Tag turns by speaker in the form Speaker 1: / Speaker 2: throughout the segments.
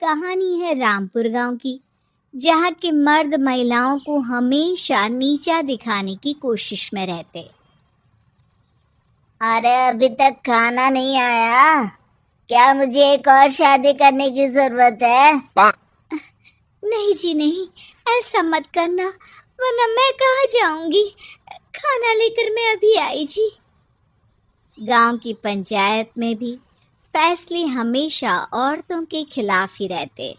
Speaker 1: कहानी है रामपुर गांव की, जहाँ के मर्द महिलाओं को हमेशा नीचा दिखाने की कोशिश में रहते।
Speaker 2: अरे अभी तक खाना नहीं आया क्या? मुझे एक और शादी करने की जरूरत है।
Speaker 1: नहीं जी नहीं, ऐसा मत करना, वरना मैं कहाँ जाऊंगी। खाना लेकर मैं अभी आई जी। गांव की पंचायत में भी फैसले हमेशा औरतों के खिलाफ ही रहते।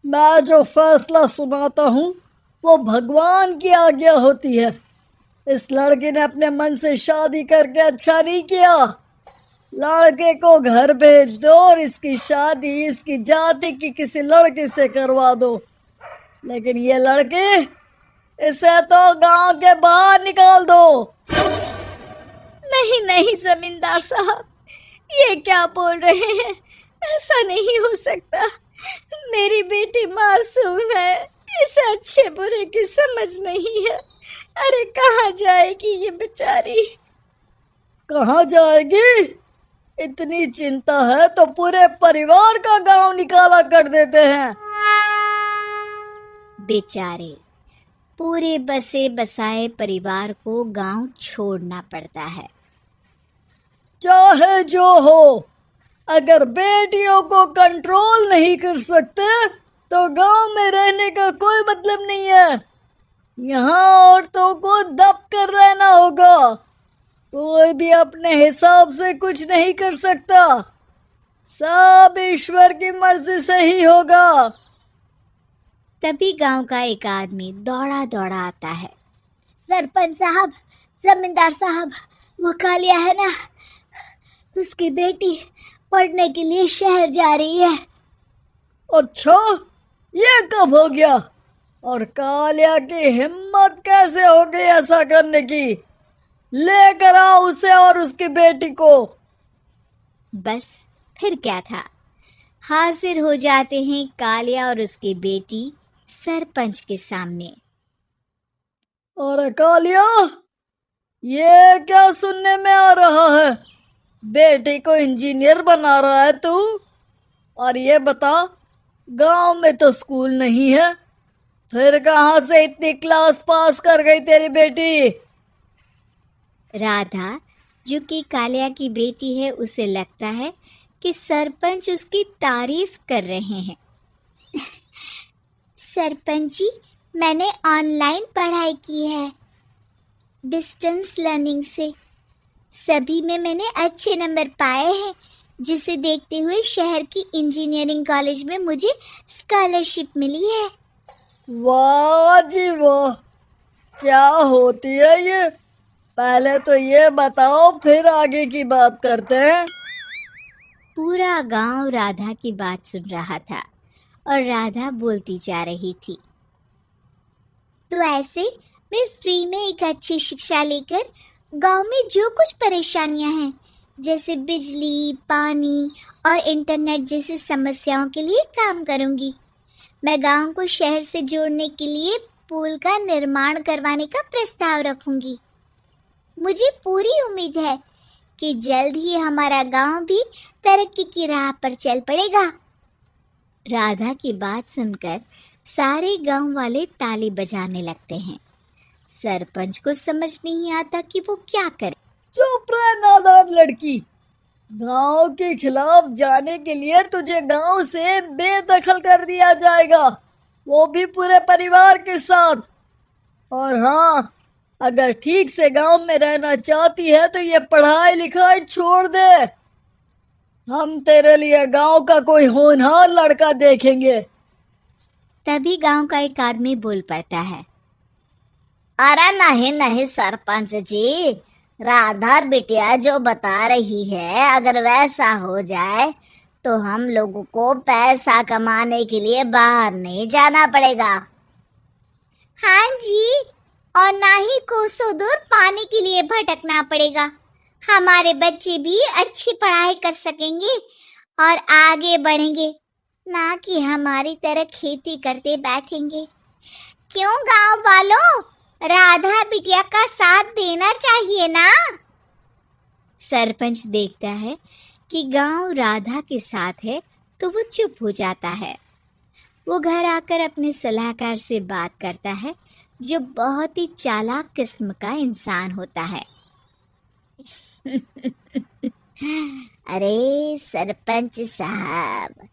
Speaker 3: मैं जो फैसला सुनाता हूँ वो भगवान की आज्ञा होती है। इस लड़के ने अपने मन से शादी करके अच्छा नहीं किया। लड़के को घर भेज दो और इसकी शादी इसकी जाति की किसी लड़के से करवा दो। लेकिन ये लड़के, इसे तो गांव के बाहर निकाल दो।
Speaker 1: नहीं नहीं जमींदार साहब, ये क्या बोल रहे हैं? ऐसा नहीं हो सकता। मेरी बेटी मासूम है, इसे अच्छे बुरे की समझ नहीं है। अरे कहाँ जाएगी ये बेचारी?
Speaker 3: कहाँ जाएगी? इतनी चिंता है तो पूरे परिवार का गांव निकाला कर देते हैं।
Speaker 1: बेचारे पूरे बसे बसाए परिवार को गांव छोड़ना पड़ता है।
Speaker 3: चाहे जो हो, अगर बेटियों को कंट्रोल नहीं कर सकते तो गांव में रहने का कोई मतलब नहीं है। यहाँ औरतों को दब कर रहना होगा। कोई भी अपने हिसाब से कुछ नहीं कर सकता। सब ईश्वर की मर्जी से ही होगा।
Speaker 1: तभी गांव का एक आदमी दौड़ा दौड़ा आता है। सरपंच साहब, जमींदार साहब, वो कालिया है ना, उसकी बेटी पढ़ने के लिए शहर जा रही है।
Speaker 3: अच्छा, ये कब हो गया? और कालिया की हिम्मत कैसे हो गई ऐसा करने की? लेकर आओ उसे और उसकी बेटी को।
Speaker 1: बस फिर क्या था, हाजिर हो जाते हैं कालिया और उसकी बेटी सरपंच के सामने।
Speaker 3: और कालिया, ये क्या सुनने में आ रहा है? बेटी को इंजीनियर बना रहा है तू? और ये बता, गांव में तो स्कूल नहीं है, फिर कहाँ से इतनी क्लास पास कर गई तेरी बेटी?
Speaker 1: राधा, जो कि कालिया की बेटी है, उसे लगता है कि सरपंच उसकी तारीफ कर रहे हैं। सरपंच जी, मैंने ऑनलाइन पढ़ाई की है, डिस्टेंस लर्निंग से। सभी में मैंने अच्छे नंबर पाए हैं, जिसे देखते हुए शहर की इंजीनियरिंग कॉलेज में मुझे स्कॉलरशिप मिली है।
Speaker 3: वाह जी वाह, क्या होती है ये? पहले तो ये बताओ, फिर आगे की बात करते हैं।
Speaker 1: पूरा गांव राधा की बात सुन रहा था और राधा बोलती जा रही थी। तो ऐसे मैं फ्री में एक अच्छी शिक्षा लेकर गांव में जो कुछ परेशानियां हैं, जैसे बिजली, पानी और इंटरनेट जैसी समस्याओं के लिए काम करूंगी। मैं गांव को शहर से जोड़ने के लिए पुल का निर्माण करवाने का प्रस्ताव रखूंगी। मुझे पूरी उम्मीद है कि जल्द ही हमारा गांव भी तरक्की की राह पर चल पड़ेगा। राधा की बात सुनकर सारे गांव वाले ताली बजाने लगते हैं। सरपंच को समझ नहीं आता कि वो क्या करे।
Speaker 3: चुप रह नादान लड़की। गांव के खिलाफ जाने के लिए तुझे गांव से बेदखल कर दिया जाएगा, वो भी पूरे परिवार के साथ। और हाँ, अगर ठीक से गांव में रहना चाहती है तो ये पढ़ाई लिखाई छोड़ दे। हम तेरे लिए गांव का कोई होनहार लड़का देखेंगे।
Speaker 1: तभी गांव का एक आदमी बोल पड़ता है।
Speaker 2: अरे नहीं नहीं सरपंच जी, राधा बिटिया जो बता रही है, अगर वैसा हो जाए तो हम लोगों को पैसा कमाने के लिए बाहर नहीं जाना पड़ेगा।
Speaker 1: हाँ जी, और ना ही कोसों दूर पानी के लिए भटकना पड़ेगा। हमारे बच्चे भी अच्छी पढ़ाई कर सकेंगे और आगे बढ़ेंगे, ना कि हमारी तरह खेती करते बैठेंगे। क्यों गांव वालों, राधा बिटिया का साथ देना चाहिए ना। सरपंच देखता है कि गांव राधा के साथ है तो वो चुप हो जाता है। वो घर आकर अपने सलाहकार से बात करता है, जो बहुत ही चालाक किस्म का इंसान होता है।
Speaker 2: अरे सरपंच साहब,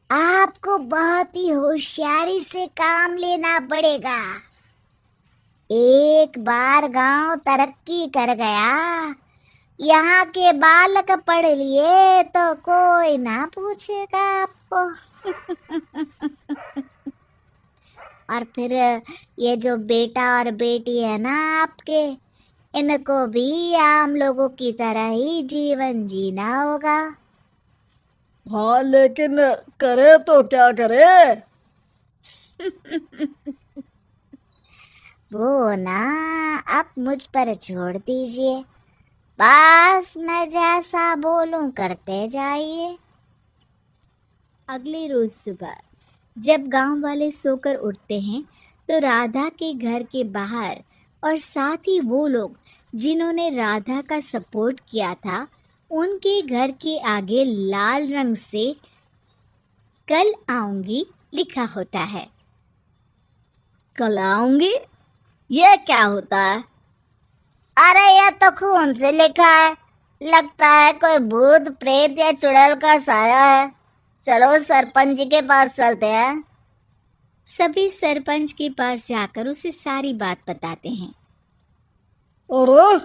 Speaker 2: आपको बहुत ही होशियारी से काम लेना पड़ेगा। एक बार गांव तरक्की कर गया, यहाँ के बालक पढ़ लिए तो कोई ना पूछेगा आपको। और फिर ये जो बेटा और बेटी है ना आपके, इनको भी आम लोगों की तरह ही जीवन जीना होगा।
Speaker 3: हाँ, लेकिन करे तो क्या करे?
Speaker 2: वो ना आप मुझ पर छोड़ दीजिए, बस मैं जैसा बोलूं करते जाइए।
Speaker 1: अगले रोज सुबह जब गांव वाले सोकर उठते हैं तो राधा के घर के बाहर और साथ ही वो लोग जिन्होंने राधा का सपोर्ट किया था, उनके घर के आगे लाल रंग से कल आऊंगी लिखा होता है।
Speaker 2: कल आऊंगी, ये क्या होता है? अरे यह तो खून से लिखा है, लगता है कोई भूत प्रेत या चुड़ैल का साया है। चलो सरपंच जी के पास चलते हैं।
Speaker 1: सभी सरपंच के पास जाकर उसे सारी बात बताते हैं।
Speaker 3: अरे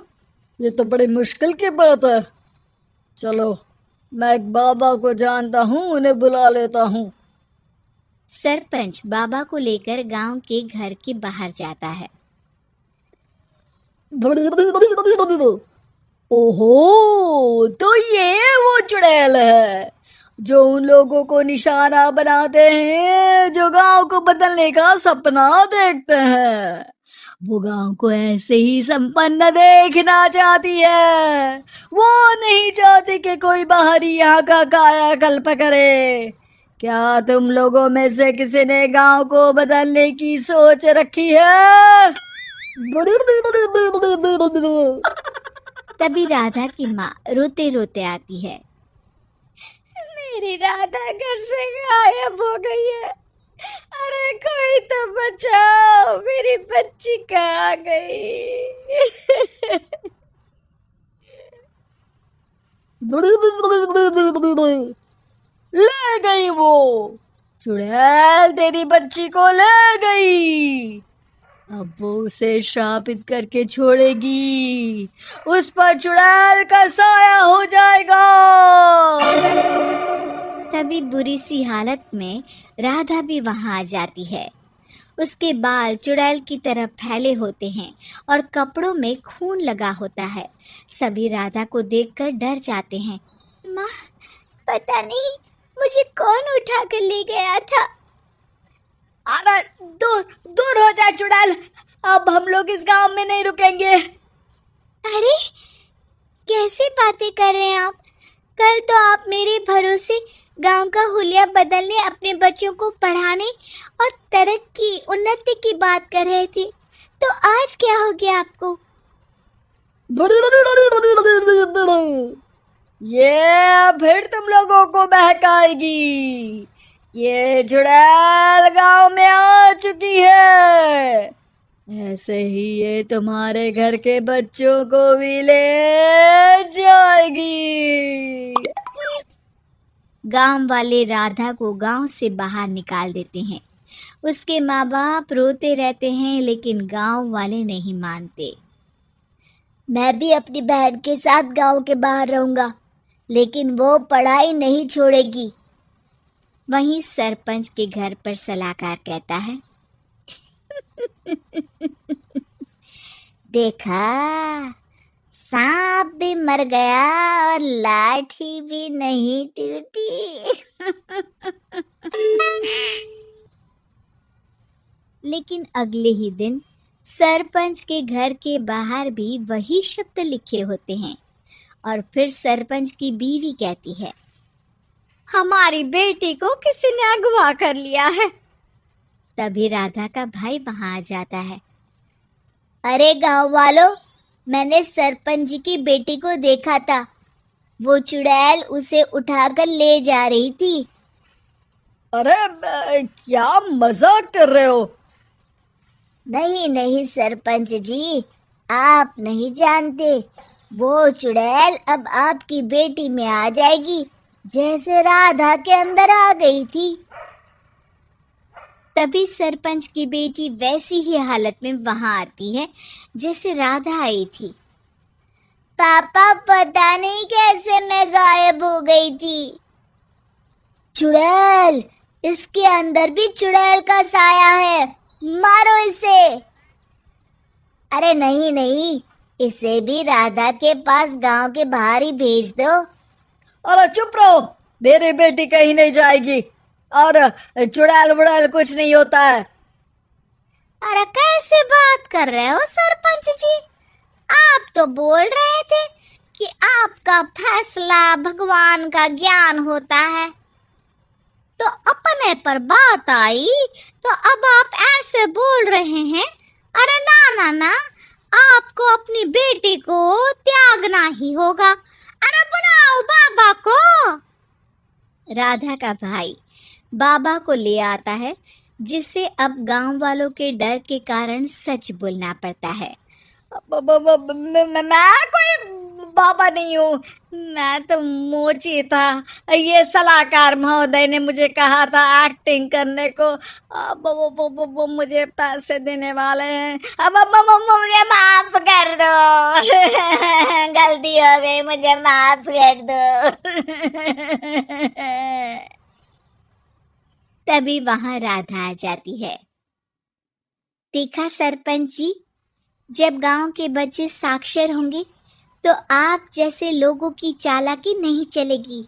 Speaker 3: ये तो बड़ी मुश्किल की बात है। चलो, मैं एक बाबा को जानता हूँ, उन्हें बुला लेता हूँ।
Speaker 1: सरपंच बाबा को लेकर गांव के घर के बाहर जाता है।
Speaker 3: ओहो, तो ये वो चुड़ैल है जो उन लोगों को निशाना बनाते हैं जो गांव को बदलने का सपना देखते हैं। वो गांव को ऐसे ही संपन्न देखना चाहती है। वो नहीं चाहती कि कोई बाहरी यहाँ का कायाकल्प करे। क्या तुम लोगों में से किसी ने गांव को बदलने की सोच रखी है?
Speaker 1: तभी राधा की माँ रोते रोते आती है।
Speaker 2: मेरी राधा घर से गायब हो गई है। अरे कोई तो बचाओ, मेरी बच्ची कहाँ गई?
Speaker 3: ले गई वो चुड़ैल, तेरी बच्ची को ले गई। अब वो उसे श्रापित करके छोड़ेगी, उस पर चुड़ैल का साया हो जाएगा।
Speaker 1: तभी बुरी सी हालत में राधा भी वहां आ जाती है। उसके बाल चुड़ैल की तरह फैले होते हैं और कपड़ों में खून लगा होता है। सभी राधा को देखकर डर जाते हैं।
Speaker 2: माँ, पता नहीं मुझे कौन उठा कर ले गया था।
Speaker 3: अरे दूर दूर हो जा चुड़ैल, अब हम लोग इस गांव में नहीं रुकेंगे।
Speaker 2: अरे कैसे बातें कर रहे हैं आप? कल तो आप मेरे भरोसे गांव का हुलिया बदलने, अपने बच्चों को पढ़ाने और तरक्की उन्नति की बात कर रहे थे, तो आज क्या हो गया आपको?
Speaker 3: ये फिर तुम लोगों को बहकाएगी। ये चुड़ैल गांव में आ चुकी है, ऐसे ही ये तुम्हारे घर के बच्चों को भी ले जाएगी।
Speaker 1: गांव वाले राधा को गांव से बाहर निकाल देते हैं। उसके माँ बाप रोते रहते हैं, लेकिन गांव वाले नहीं मानते।
Speaker 2: मैं भी अपनी बहन के साथ गांव के बाहर रहूंगा, लेकिन वो पढ़ाई नहीं छोड़ेगी।
Speaker 1: वहीं सरपंच के घर पर सलाहकार कहता है।
Speaker 2: देखा, सांप भी मर गया और लाठी भी नहीं टूटी।
Speaker 1: लेकिन अगले ही दिन सरपंच के घर के बाहर भी वही शब्द लिखे होते हैं। और फिर सरपंच की बीवी कहती है,
Speaker 2: हमारी बेटी को किसी ने अगवा कर लिया है।
Speaker 1: तभी राधा का भाई वहां आ जाता है।
Speaker 2: अरे गांव वालों, मैंने सरपंच जी की बेटी को देखा था। वो चुड़ैल उसे उठाकर ले जा रही थी।
Speaker 3: अरे क्या मजाक कर रहे हो?
Speaker 2: नहीं नहीं सरपंच जी, आप नहीं जानते। वो चुड़ैल अब आपकी बेटी में आ जाएगी, जैसे राधा के अंदर आ गई थी।
Speaker 1: तभी सरपंच की बेटी वैसी ही हालत में वहां आती है जैसे राधा आई थी।
Speaker 2: पापा पता नहीं कैसे मैं गायब हो गई थी। चुड़ैल, इसके अंदर भी चुड़ैल का साया है, मारो इसे। अरे नहीं नहीं, इसे भी राधा के पास गांव के बाहर ही भेज दो।
Speaker 3: अरे चुप रहो, मेरी बेटी कहीं नहीं जाएगी और चुड़ैल बुड़ैल कुछ नहीं होता है।
Speaker 1: अरे कैसे बात कर रहे हो सरपंच जी? आप तो बोल रहे थे कि आपका फैसला भगवान का ज्ञान होता है, तो अपने पर बात आई तो अब आप ऐसे बोल रहे हैं। अरे ना ना ना, आपको अपनी बेटी को त्यागना ही होगा। अरे बुलाओ बाबा को। राधा का भाई बाबा को ले आता है, जिससे अब गांव वालों के डर के कारण सच बोलना पड़ता है।
Speaker 3: मैं कोई बाबा नहीं हूँ, मैं तो मोची था। ये सलाहकार महोदय ने मुझे कहा था एक्टिंग करने को। अब वो मुझे पैसे देने वाले हैं। अब मुझे माफ कर दो।
Speaker 2: गलती हो गई, मुझे माफ कर दो।
Speaker 1: तभी वहां राधा आ जाती है। देखा सरपंच जी, जब गांव के बच्चे साक्षर होंगे तो आप जैसे लोगों की चालाकी नहीं चलेगी।